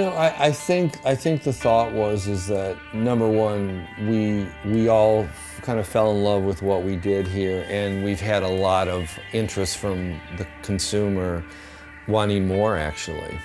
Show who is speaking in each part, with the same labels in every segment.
Speaker 1: I think the thought is that number one, we all kind of fell in love with what we did here, and we've had a lot of interest from the consumer wanting more, actually.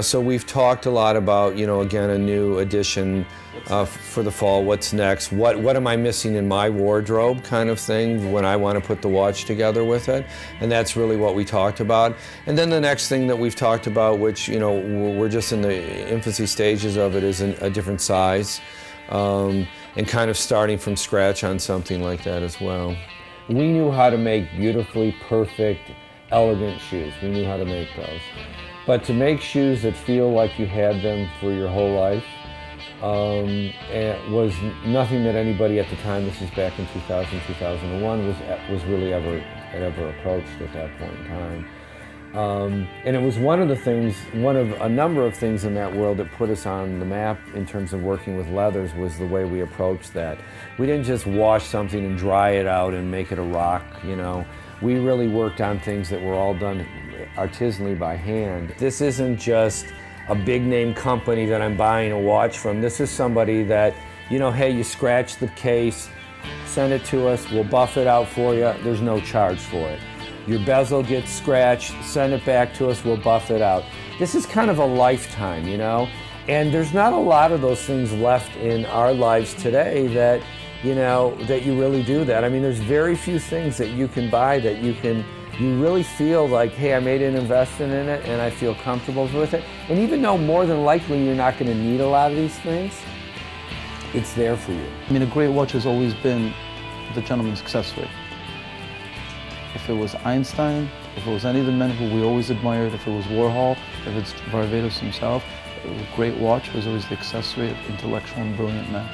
Speaker 1: So we've talked a lot about, again, a new edition for the fall. What's next? What am I missing in my wardrobe, kind of thing, when I want to put the watch together with it? And that's really what we talked about. And then the next thing that we've talked about, which we're just in the infancy stages of it, is a different size, and kind of starting from scratch on something like that as well. We knew how to make beautifully perfect, elegant shoes. We knew how to make those. But to make shoes that feel like you had them for your whole life was nothing that anybody at the time, this is back in 2000, 2001, was really ever approached at that point in time. And it was one of a number of things in that world that put us on the map in terms of working with leathers, was the way we approached that. We didn't just wash something and dry it out and make it a rock, We really worked on things that were all done artisanally by hand. This isn't just a big name company that I'm buying a watch from. This is somebody that, hey, you scratch the case, send it to us, we'll buff it out for you, there's no charge for it. Your bezel gets scratched, send it back to us, we'll buff it out. This is kind of a lifetime, And there's not a lot of those things left in our lives today that, that you really do that. I mean, there's very few things that you can buy that you really feel like, hey, I made an investment in it and I feel comfortable with it. And even though more than likely you're not going to need a lot of these things, it's there for you.
Speaker 2: I mean, a great watch has always been the gentleman's accessory. If it was Einstein, if it was any of the men who we always admired, if it was Warhol, if it's Varvatos himself, a great watch was always the accessory of intellectual and brilliant men.